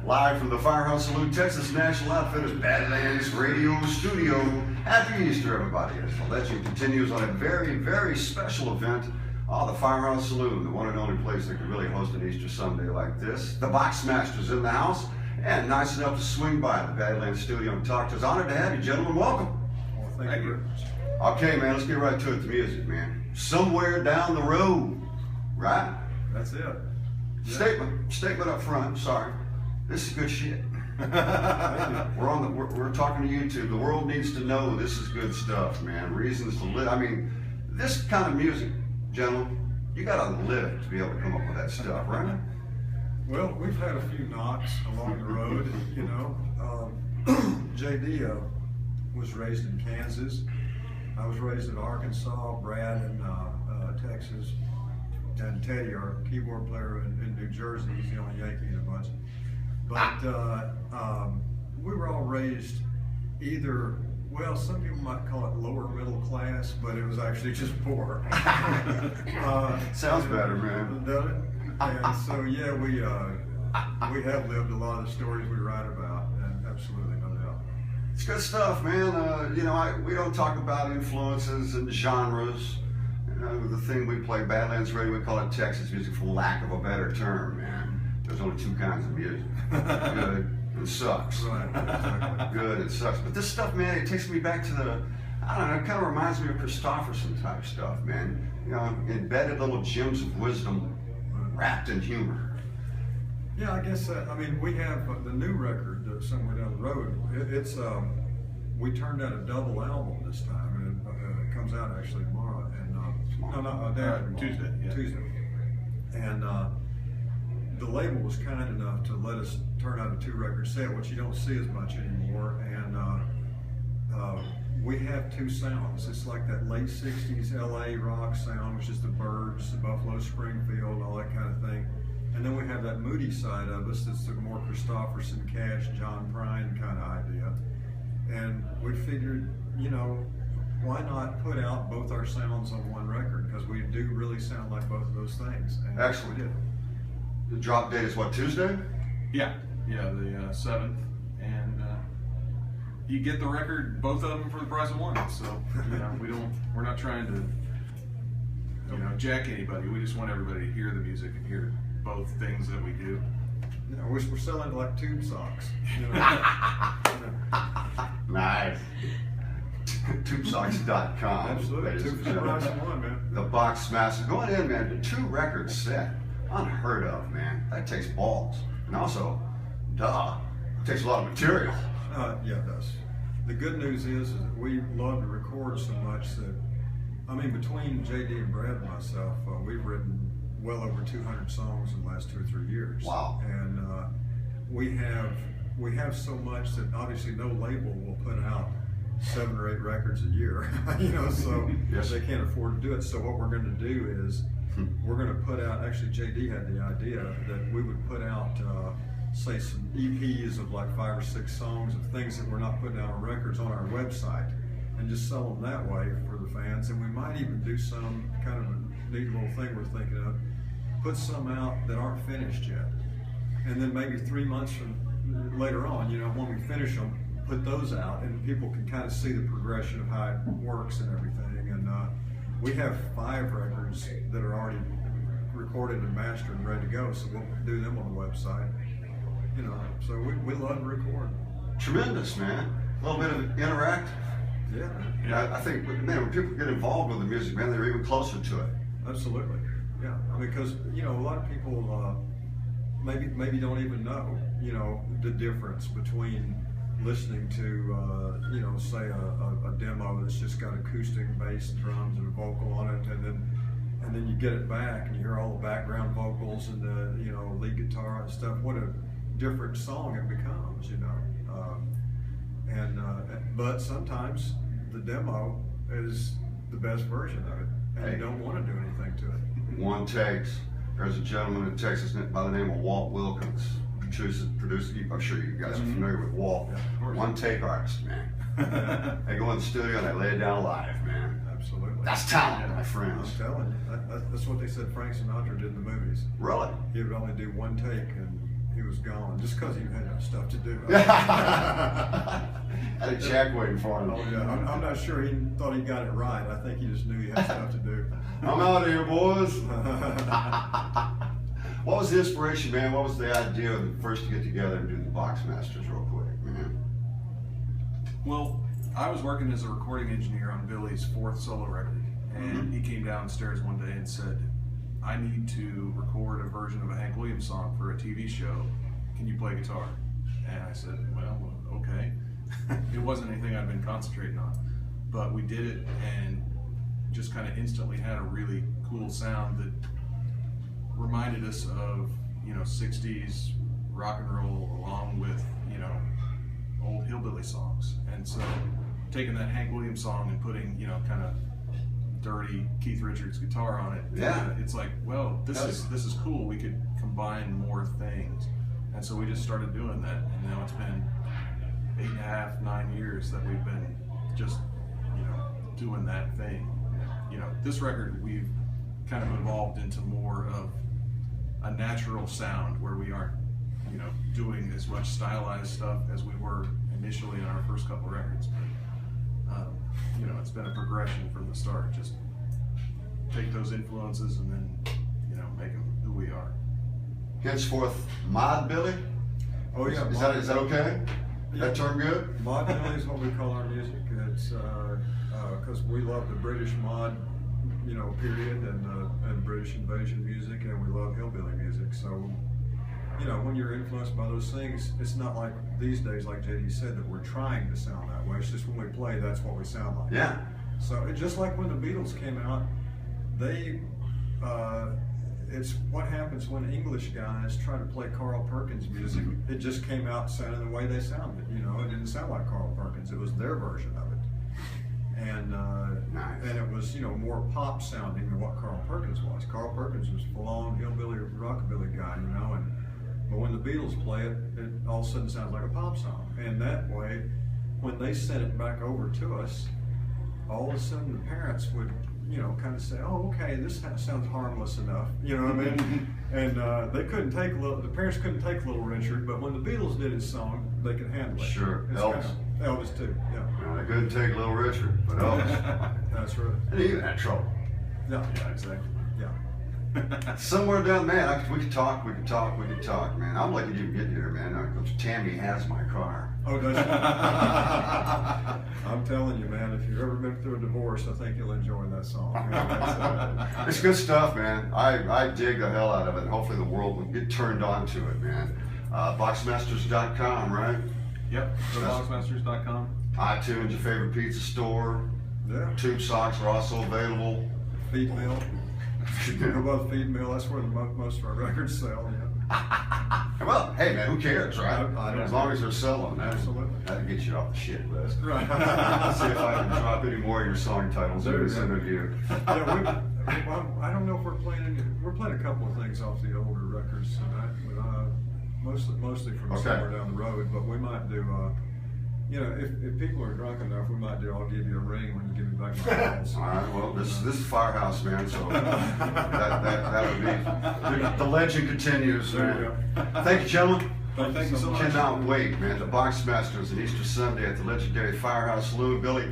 Live from the Firehouse Saloon, Texas National Outfitters Badlands Radio Studio. Happy Easter, everybody. As the legend continues on a very, very special event. The Firehouse Saloon, the one and only place that could really host an Easter Sunday like this. The Boxmasters in the house, and nice enough to swing by the Badlands studio and talk to us. Honored to have you, gentlemen. Welcome. Well, thank you. Okay, man, let's get right to it, the music, man. Somewhere down the road, right? That's it. Yeah. Statement up front, sorry. This is good shit. We're talking to YouTube. The world needs to know this is good stuff, man. Reasons to live. I mean, this kind of music, gentlemen, you gotta live to be able to come up with that stuff, right? Well, we've had a few knocks along the road, you know. JD was raised in Kansas. I was raised in Arkansas, Brad in Texas, and Teddy, our keyboard player in New Jersey. He's the only Yankee in a bunch. But we were all raised either, well, some people might call it lower middle class, but it was actually just poor. Sounds better, man. Doesn't it? And so, yeah, we have lived a lot of the stories we write about, and absolutely, no doubt. It's good stuff, man. You know, we don't talk about influences and genres. You know, the thing we play, Badlands Radio, we call it Texas music for lack of a better term, man. There's only two kinds of music. Good and sucks. Right, exactly. Good and sucks. But this stuff, man, it takes me back to the, I don't know, it kind of reminds me of Christopherson type stuff, man. You know, embedded little gems of wisdom wrapped in humor. Yeah, I guess, I mean, we have the new record, Somewhere Down the Road. It's, we turned out a double album this time, and it comes out actually tomorrow. And Tuesday. Yeah. Tuesday. And the label was kind enough to let us turn out a 2-record set, which you don't see as much anymore. And we have two sounds. It's like that late 60s LA rock sound, which is the Byrds, the Buffalo Springfield, all that kind of thing. And then we have that moody side of us that's the more Christopherson, Cash, John Prine kind of idea. And we figured, you know, why not put out both our sounds on one record? Because we do really sound like both of those things. And Excellent. We did. The drop date is what, Tuesday? Yeah, the 7th, and you get the record, both of them, for the price of one. So you know, we're not trying to, you know, jack anybody. We just want everybody to hear the music and hear both things that we do. You know, we're selling like tube socks. You know? Nice. Tubesocks.com. Absolutely. Two for the price of one, man. The Boxmaster. Going in, man, the 2-record set. Unheard of, man. That takes balls. And also, it takes a lot of material. Yeah, it does. The good news is that we love to record so much that, I mean, between JD and Brad and myself, we've written well over 200 songs in the last 2 or 3 years. Wow. And we have so much that obviously no label will put out 7 or 8 records a year, you know, so yes. They can't afford to do it. So what we're going to do is we're going to put out, actually JD had the idea that we would put out, say, some EPs of like 5 or 6 songs of things that we're not putting out on records on our website and just sell them that way for the fans. And we might even do some kind of a neat little thing we're thinking of, put some out that aren't finished yet. And then maybe 3 months from later on, you know, when we finish them, put those out and people can kind of see the progression of how it works and everything. And we have 5 records that are already recorded and mastered and ready to go, so we'll do them on the website. You know, so we love to record. Tremendous, man. A little bit of interactive. Yeah. I think, man, when people get involved with the music, man, they're even closer to it. Absolutely. Yeah. I mean, because, you know, a lot of people maybe don't even know, you know, the difference between listening to, you know, say a demo that's just got acoustic bass and drums and a vocal on it, and then you get it back and you hear all the background vocals and the, you know, lead guitar and stuff. What a different song it becomes, you know. But sometimes the demo is the best version of it, and you don't want to do anything to it. One takes. There's a gentleman in Texas by the name of Walt Wilkins. Producer, I'm sure you guys are familiar with Walt. Yeah, one take artist, man. They go in the studio and they lay it down live, man. Absolutely. That's talent, my friends. I'm telling you, that's what they said Frank Sinatra did in the movies. Really? He would only do one take, and he was gone just because he had stuff to do. Had a jack waiting for him. Oh yeah, I'm not sure he thought he got it right. I think he just knew he had stuff to do. I'm out of here, boys. What was the inspiration, man? What was the idea of the first to get together and do the Boxmasters real quick, man? Well, I was working as a recording engineer on Billy's 4th solo record, and he came downstairs one day and said, I need to record a version of a Hank Williams song for a TV show. Can you play guitar? And I said, well, okay. It wasn't anything I'd been concentrating on, but we did it and just kind of instantly had a really cool sound that reminded us of, 60s rock and roll along with, old hillbilly songs. And so taking that Hank Williams song and putting, kind of dirty Keith Richards guitar on it, it's like, well, this is cool. We could combine more things. And so we just started doing that, and now it's been 8.5, 9 years that we've been just, doing that thing. This record, we've kind of evolved into more of a natural sound where we aren't, doing as much stylized stuff as we were initially in our first couple records. It's been a progression from the start. Just take those influences and then, make them who we are. Henceforth, Mod Billy? Oh yeah. Is that okay? Yeah. That term good? Mod Billy is what we call our music. It's because we love the British mod, period, and British invasion music, and we love hillbilly music. So, when you're influenced by those things, it's not like these days, like JD said, that we're trying to sound that way. It's just when we play, that's what we sound like. Yeah. So it's just like when the Beatles came out, it's what happens when English guys try to play Carl Perkins music. It just came out sounding the way they sounded. It didn't sound like Carl Perkins. It was their version of it. And nice. And it was more pop sounding than what Carl Perkins was. Carl Perkins was full-on hillbilly rockabilly guy, but when the Beatles play it, it all of a sudden sounds like a pop song. And that way, when they sent it back over to us, all of a sudden the parents would kind of say, oh, okay, this sounds harmless enough, what I mean? And the parents couldn't take Little Richard, but when the Beatles did his song, they could handle it. Sure, Elvis. Elvis too, yeah. They couldn't take Little Richard, but Elvis. That's right. And he even had trouble. Yeah, Exactly. yeah. Somewhere down, man, we could talk, man. I'm lucky to even get here, man. Tammy has my car. Oh, does she? I'm telling you, man, if you've ever been through a divorce, I think you'll enjoy that song. It's good stuff, man. I dig the hell out of it, and hopefully the world will get turned on to it, man. Boxmasters.com, right? Yep, go to Boxmasters.com. iTunes, your favorite pizza store. Yeah. Tube socks are also available. Feed mill. Go by the feed mill. That's where most of our records sell. Yeah. Well, hey, man, who cares, right? As long as they're selling, man. Absolutely. That'll get you off the shit list. Right. See if I can drop any more of your song titles in this interview. Yeah, I don't know if we're playing a couple of things off the older records tonight, but mostly from somewhere down the road. But we might do. If people are drunk enough, we might do I'll Give You a Ring when you give me back my balls. All right, well, this is Firehouse, man, so that would be, the legend continues. There you go. Thank you, gentlemen. Thank you so much. Cannot wait, man. The Boxmasters on Easter Sunday at the legendary Firehouse Saloon. Billy,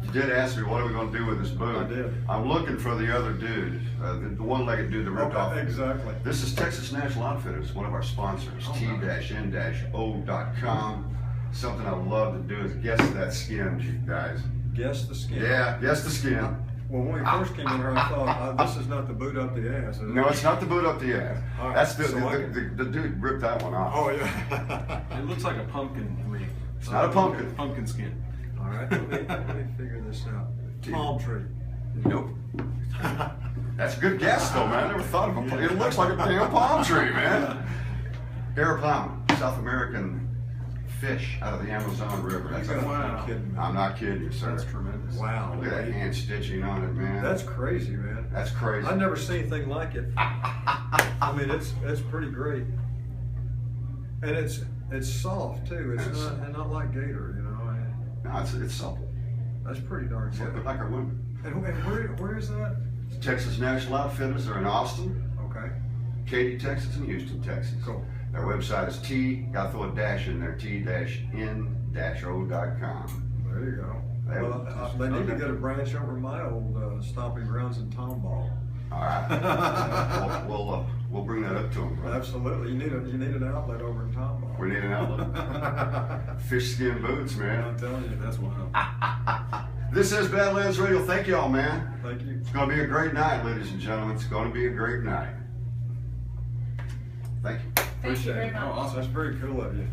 you did ask me, what are we going to do with this booth? I did. I'm looking for the other dude, the one-legged dude that ripped off. Exactly. This is Texas National Outfitters, one of our sponsors, t-n-o.com. Something I love to do is guess that skin, you guys. Guess the skin. Yeah, guess the skin. Well, when we first came in here, I thought, this is not the boot up the ass. No, it's not the boot up the ass. Right, That's the dude ripped that one off. Oh, yeah. It looks like a pumpkin to me. It's not a pumpkin. Pumpkin skin. All right, let me figure this out. Palm tree. Nope. That's a good guess, though, man. I never thought of a. It looks like a damn palm tree, man. Aeropalm, South American fish out of the Amazon River. That's Wow. I'm not kidding you, sir. That's tremendous. Wow. Look at that hand stitching on it, man. That's crazy, man. That's crazy. I've never seen anything like it. I mean, it's pretty great, and it's soft too. It's not like gator, No, it's supple. That's pretty darn It's good. like our women. And where is that? Texas National Outfitters are in Austin, Okay. Katy, Texas, and Houston, Texas. Cool. Their website is gotta throw a dash in there, t-n-o.com. There you go. Well, they need to get a branch over my old stomping grounds in Tomball. All right. We'll bring that up to them, brother. Absolutely. You need an outlet over in Tomball. We need an outlet. Fish skin boots, man. I'm telling you, That's wild. This is Badlands Radio. Thank y'all, man. thank you. It's going to be a great night, ladies and gentlemen. It's going to be a great night. Thank you. Thank you very Appreciate it. much. Oh, awesome. That's very cool of you.